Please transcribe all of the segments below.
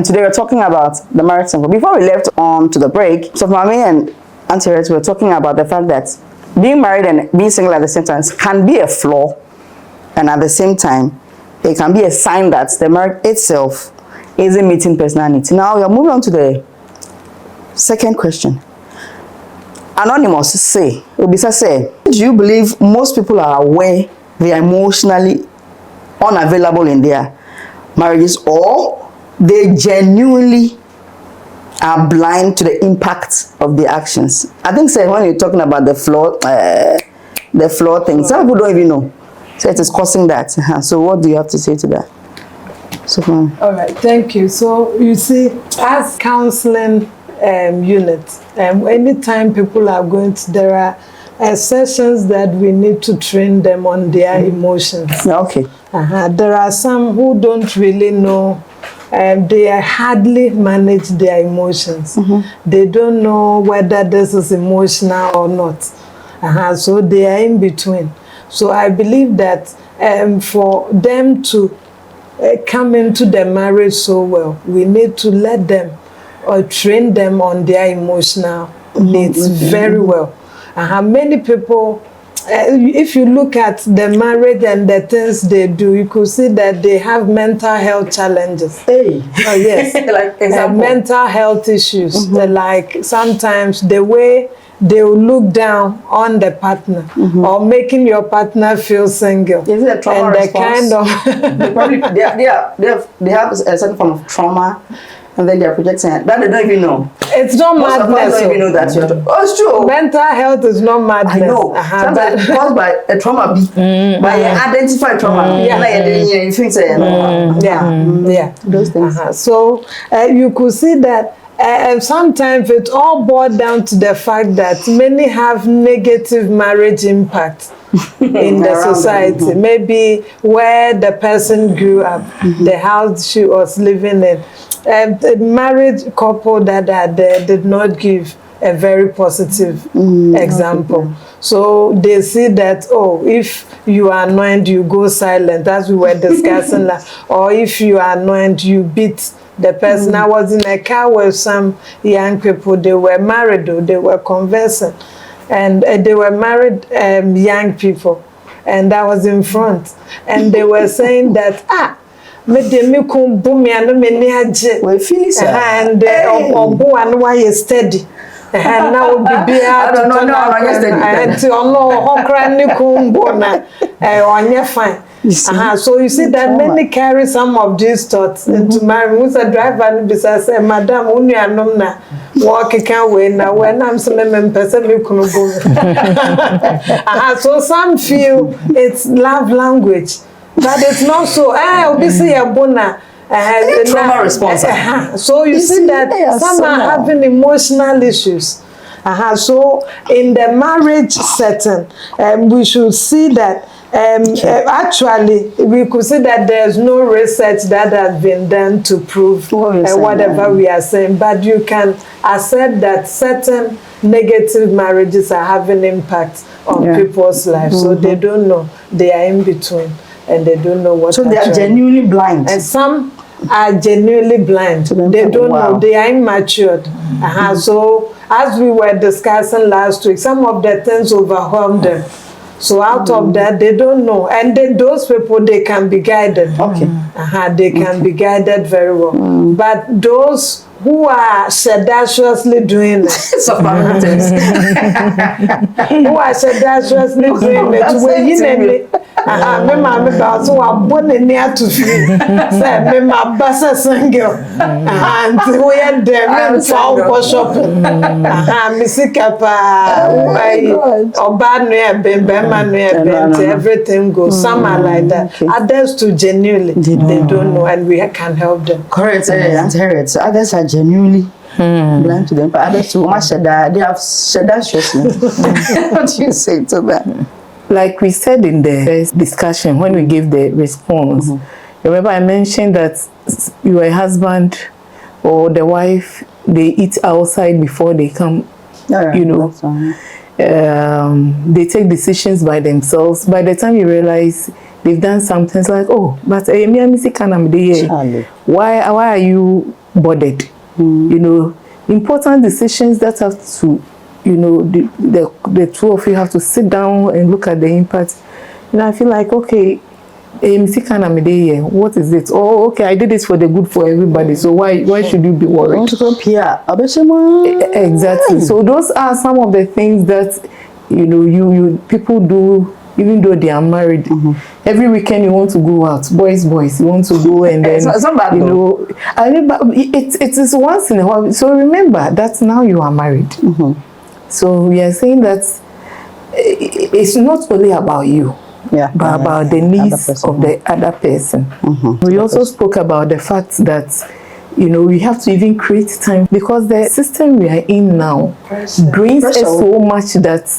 Today we're talking about the married single. Before we left on to the break, so Mami and Auntie Rete were talking about the fact that being married and being single at the same time can be a flaw, and at the same time, it can be a sign that the marriage itself isn't meeting personal needs. Now we are moving on to the second question. Anonymous say, Obisa say, do you believe most people are aware they are emotionally unavailable in their marriages, or they genuinely are blind to the impact of the actions? I think, say, when you're talking about the flaw thing, some people don't even know. So it is causing that. So what do you have to say to that? So, all right, thank you. So you see, as counseling unit, anytime people are going to, there are sessions that we need to train them on their emotions. Okay. There are some who don't really know. They hardly manage their emotions. They don't know whether this is emotional or not. So they are in between. So I believe that for them to come into the marriage so well, we need to let them or train them on their emotional needs very well. Many people, if you look at the marriage and the things they do, you could see that they have mental health challenges. Hey. Oh, yes. Like mental health issues. Like sometimes the way they will look down on the partner or making your partner feel single. Is it a trauma and response? The kind of they have a certain form of trauma, and then they're projecting it. That they don't even know. It's not madness. Don't even know that you're. Oh, it's true. Mental health is not madness. I know. Sometimes caused by a trauma, by identified trauma. You think so. Those things. So you could see that. Sometimes it all boils down to the fact that many have negative marriage impact in the society. Maybe where the person grew up, the house she was living in. The married couple that are there did not give a very positive example. So they see that, oh, if you are annoyed, you go silent, as we were discussing, or if you are annoyed, you beat the person. I was in a car with some young people. They were married, though. They were conversing. And they were married young people. And I was in front. And they were saying that, we feel so. And why is steady. And now be I don't know, fine. So you see that many carry some of these thoughts into marriage. Who's a driver and besides say, Madam, only a numna walk can win now when I'm some person you can go. So some feel it's love language, but it's not so. Obviously a bona. Trauma response. So you see that some are having emotional issues. So in the marriage setting, we should see that actually we could see that there's no research that has been done to prove whatever we are saying, but you can accept that certain negative marriages are having impact on people's lives. So they don't know, they are in between and they don't know what. So they are genuinely blind. And some are genuinely blind. They don't know, they are immatured. So as we were discussing last week, some of the things overwhelm them. So out of that, they don't know. And then those people, they can be guided. Okay. They can be guided very well. But those who are sedaciously doing it, who are sedaciously doing it, me mama ba so abone ni atufi say me ma basa single and we are there me for shopping me sika pa oba no e bemba no e bent everything goes some are like that. Others too genuinely they don't know and we can help them. Correct. So others are genuinely blind to them, but others too much that they have sedaciousness. What do you say to that? Like we said in the first discussion when we gave the response, remember I mentioned that your husband or the wife, they eat outside before they come, you know. They take decisions by themselves. By the time you realize they've done something, it's like, oh, but why are you bothered. You know, important decisions that have to, you know, the two of you have to sit down and look at the impact. And I feel like, okay, what is it? Oh, okay, I did this for the good for everybody. So why should you be worried? Exactly. So those are some of the things that, you know, you people do. Even though they are married, every weekend you want to go out, boys, you want to go and then, you know, it is once in a while. So remember that now you are married. So we are saying that it's not only about you, but about the needs of the other person. We also spoke about the fact that, you know, we have to even create time, because the system we are in now drains us so much that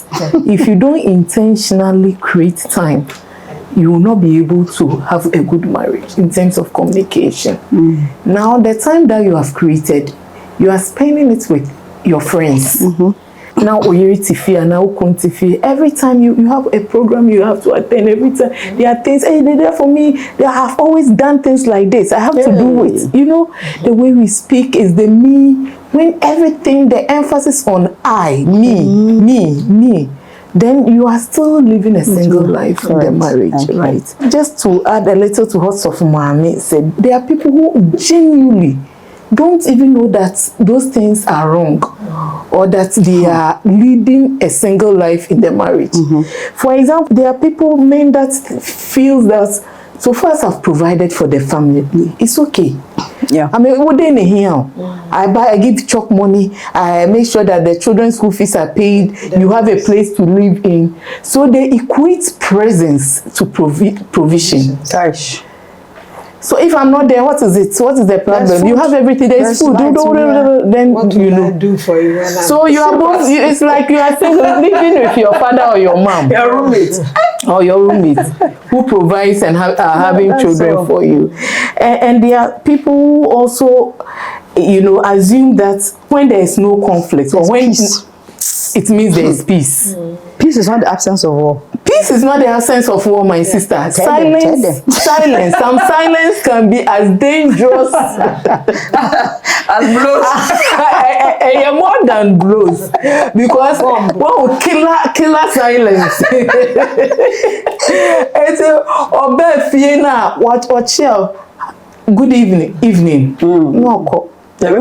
if you don't intentionally create time, you will not be able to have a good marriage in terms of communication. Now, the time that you have created, you are spending it with your friends. Now, every time you have a program you have to attend, every time there are things, hey, they're there for me, they have always done things like this, I have to do it. You know, the way we speak is the me, when everything, the emphasis on I, me, then you are still living a single life in the marriage, right? Just to add a little to what Sofumami said, there are people who genuinely don't even know that those things are wrong, or that they are leading a single life in the marriage. For example, there are people, men, that feel that so far as I've provided for the family, it's okay. I mean, what they need here? I give chalk money, I make sure that the children's school fees are paid, you have a place to live in. So they equate presence to provision. Gosh. So if I'm not there, what is it? What is the problem? You have everything. There's food. Then what you know. I do for you? So you are both. It's like you are living with your father or your mom, your roommate, or your roommate, who provides and are having children for you. And there are people who also, you know, assume that when there is no conflict, or when it means there is peace. Peace is not the absence of war. Peace is not the absence of war, my sister. Silence. Some silence can be as dangerous as blows. More than blows, because killer silence. It's good evening. No. Because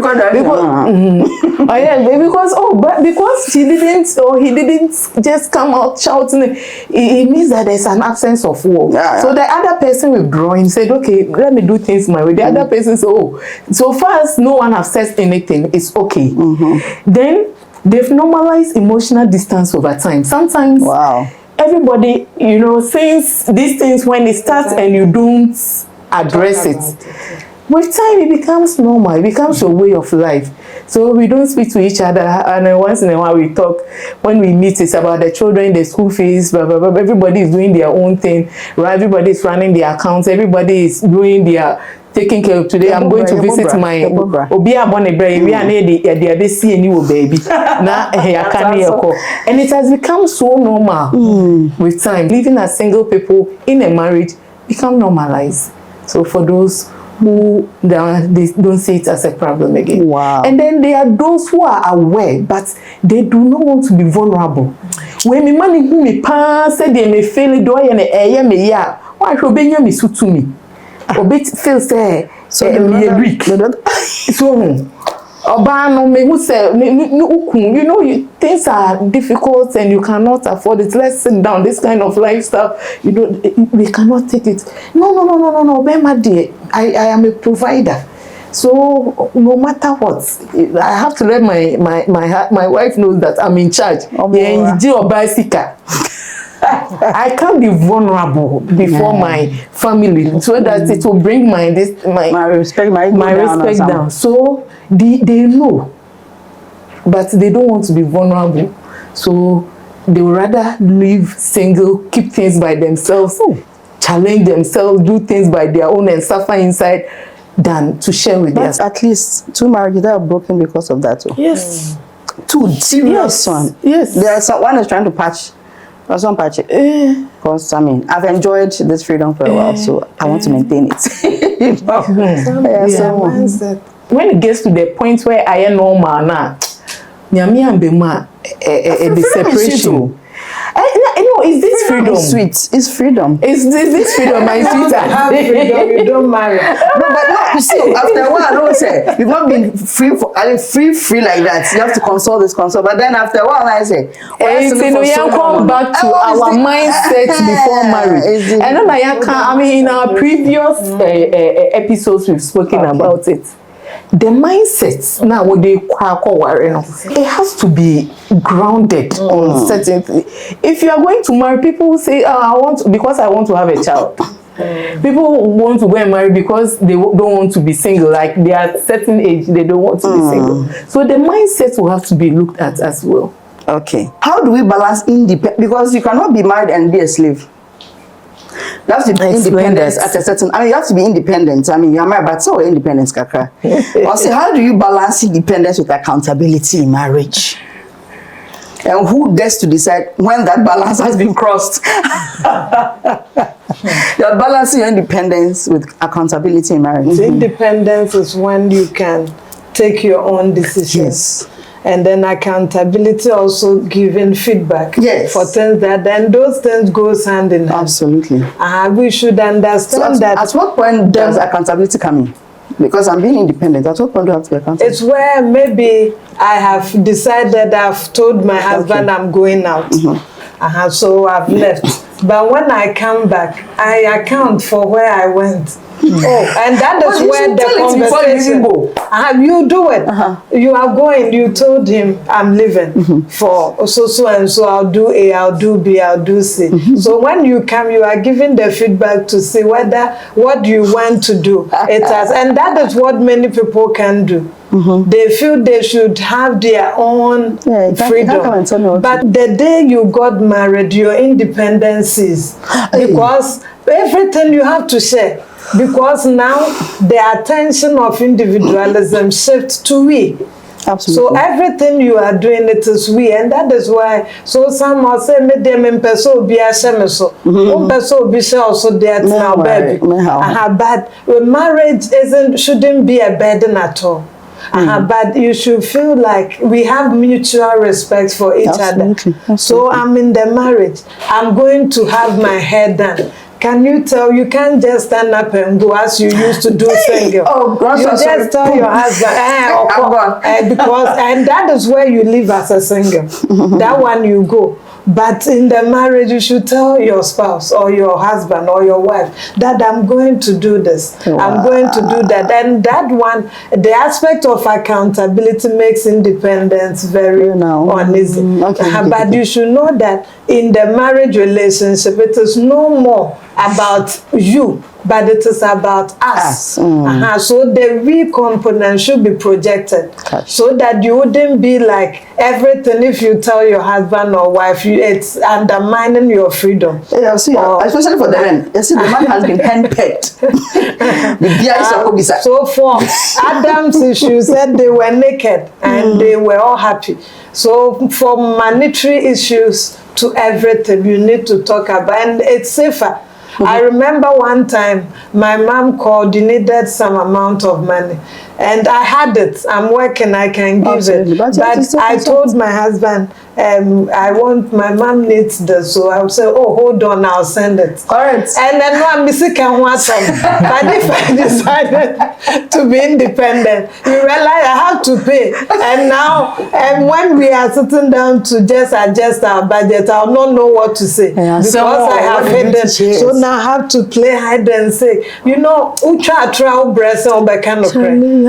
she didn't, or he didn't just come out shouting, it means that there's an absence of war. So the other person withdrawing said, okay, let me do things my way. The other person said, oh, so far as no one has said anything, it's okay. Then they've normalized emotional distance over time. Sometimes everybody, you know, since these things, when it starts and you don't address it, with time it becomes normal, it becomes a way of life. So we don't speak to each other, and then once in a while we talk. When we meet, it's about the children, the school fees, blah, blah, blah. Everybody is doing their own thing, right? Everybody is running their accounts, everybody is doing their taking care of. Today I'm going to visit my and it has become so normal with time. Living as single people in a marriage become normalized. So for those who they don't see it as a problem again. And then there are those who are aware, but they do not want to be vulnerable. When me money who me pass said they may fail it, do I and a me ya? Why should be me suit to me? Or bit feels there, so me a week. So you know, things are difficult and you cannot afford it. Let's sit down. This kind of lifestyle, you know, we cannot take it. No. dear, I am a provider. So no matter what, I have to let my wife know that I'm in charge. I can't be vulnerable before my family, so that it will bring my respect down. So they know, but they don't want to be vulnerable. So they would rather live single, keep things by themselves, challenge themselves, do things by their own, and suffer inside, than to share with them. At least 2 marriages that are broken because of that. Yes. 2 serious ones. Yes. There's one is trying to patch. There's one patch it. Because I mean, I've enjoyed this freedom for a while, so I want to maintain it. when it gets to the point where I am normal now, nyame ambema the separation. No, is this freedom? It's sweet. It's freedom. Is this freedom, my sweetheart? Freedom, you don't marry. No, but no, you see, after a while, I don't say, you've not been free like that. You have to consult this, consult. But then after a while, I say, we come back to our mindset before marriage. And then I mean, in our previous episodes, we've spoken about it. The mindset now what they it has to be grounded on certain things. If you are going to marry, people will say, because I want to have a child. People want to go and marry because they don't want to be single. Like they are at certain age, they don't want to be single. So the mindset will have to be looked at as well. Okay. How do we balance independence? Because you cannot be married and be a slave. You have to be independent at a certain. I mean, you have to be independent. I mean, you're married, but so independence, kaka. Also, how do you balance independence with accountability in marriage? And who gets to decide when that balance has been crossed? You're balancing your independence with accountability in marriage. Independence is when you can take your own decisions. Yes. And then accountability also giving feedback for things that then those things goes hand in hand. Absolutely. We should understand that. At what point does accountability come in? Because I'm being independent. At what point do I have to be accountable? It's where maybe I have decided, I've told my husband I'm going out. So I've left. But when I come back, I account for where I went. And that is where the conversation you do it. You are going, you told him I'm leaving for so and so, I'll do A, I'll do B, I'll do C. So when you come, you are giving the feedback to see whether what you want to do it has, and that is what many people can do. They feel they should have their own freedom. But the day you got married, your independence is because everything you have to share. Because now the attention of individualism shifts to we. Absolutely. So everything you are doing, it is we, and that is why. So some will say, "Me dem impeso be a shemeso, impeso be also there now, baby." But marriage shouldn't be a burden at all. But you should feel like we have mutual respect for each other. So I'm in the marriage. I'm going to have my hair done. Can you tell, you can't just stand up and go as you used to do single. You just tell your husband, because, and that is where you live as a single. That one you go. But in the marriage, you should tell your spouse or your husband or your wife that I'm going to do this. I'm going to do that. And that one, the aspect of accountability makes independence very uneasy. But you should know that in the marriage relationship, it is no more about you, but it is about us. So the we component should be projected so that you wouldn't be like everything. If you tell your husband or wife, it's undermining your freedom. Yeah, see, especially for the men. You see, the man has been handpicked. So for Adam's issue, said they were naked and they were all happy. So for monetary issues to everything, you need to talk about, and it's safer. I remember one time my mom called, you needed some amount of money. And I had it. I'm working, I can give it. But I told my husband, my mom needs this. So I would say, oh, hold on, I'll send it. Correct. And then I'm missing But if I decided to be independent, you realize I have to pay. And now, when we are sitting down to just adjust our budget, I'll not know what to say. Because I have hidden. So now I have to play hide and seek. You know, so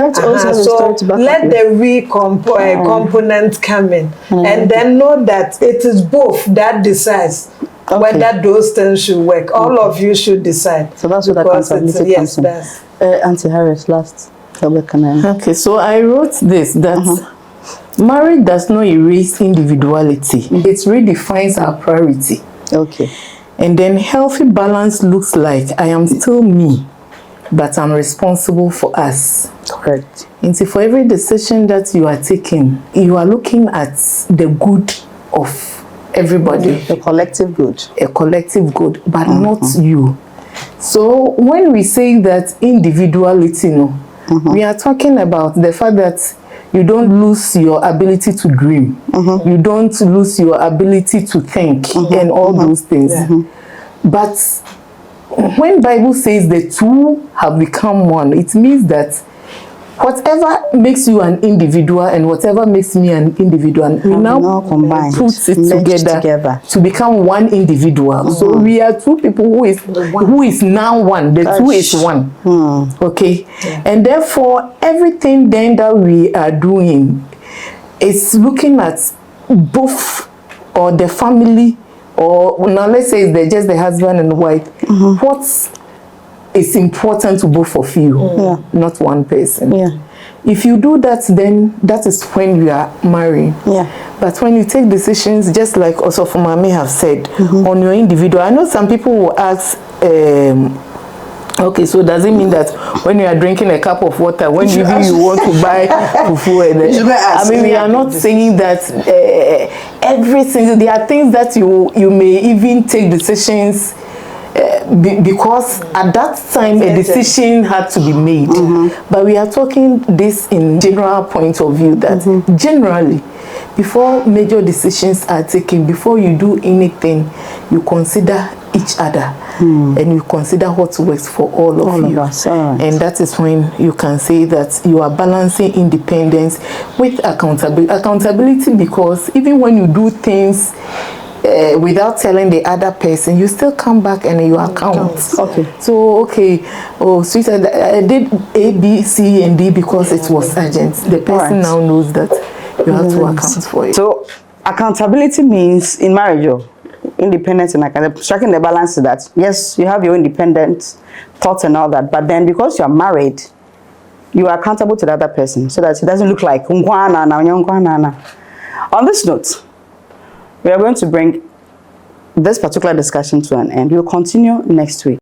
let the we component come in, and then know that it is both that decides whether those things should work. All of you should decide. So that's what accountability comes in. Auntie Harris, last. Okay, so I wrote this, that marriage does not erase individuality. It redefines our priority. Okay. And then healthy balance looks like I am still me, but I'm responsible for us. Correct. And so for every decision that you are taking, you are looking at the good of everybody. A collective good. A collective good, but not you. So when we say that individuality, We are talking about the fact that you don't lose your ability to dream. You don't lose your ability to think and all those things. But when Bible says the two have become one, it means that whatever makes you an individual and whatever makes me an individual, we now combine, put it together to become one individual. So we are two people who is now one. The two is one. Okay, and therefore everything then that we are doing is looking at both or the family, or now let's say it's just the husband and the wife. What's is important to both of you, not one person. If you do that, then that is when you are married. But when you take decisions, just like also Mami have said, on your individual, I know some people will ask, okay, so does it mean that when you are drinking a cup of water, when you want to buy fufu, I mean, we are not saying that every single, there are things that you may even take decisions because at that time a decision had to be made. But we are talking this in general point of view that generally before major decisions are taken, before you do anything, you consider each other and you consider what works for all of you. And that is when you can say that you are balancing independence with accountability. Accountability, because even when you do things without telling the other person, you still come back and you account. So oh sweetheart, I did A, B, C and D because it was urgent. The person now knows that you have to account for it. So accountability means in marriage, independence and striking the balance is that yes, you have your independent thoughts and all that, but then because you are married, you are accountable to the other person so that it doesn't look like on this note. We are going to bring this particular discussion to an end. We'll continue next week.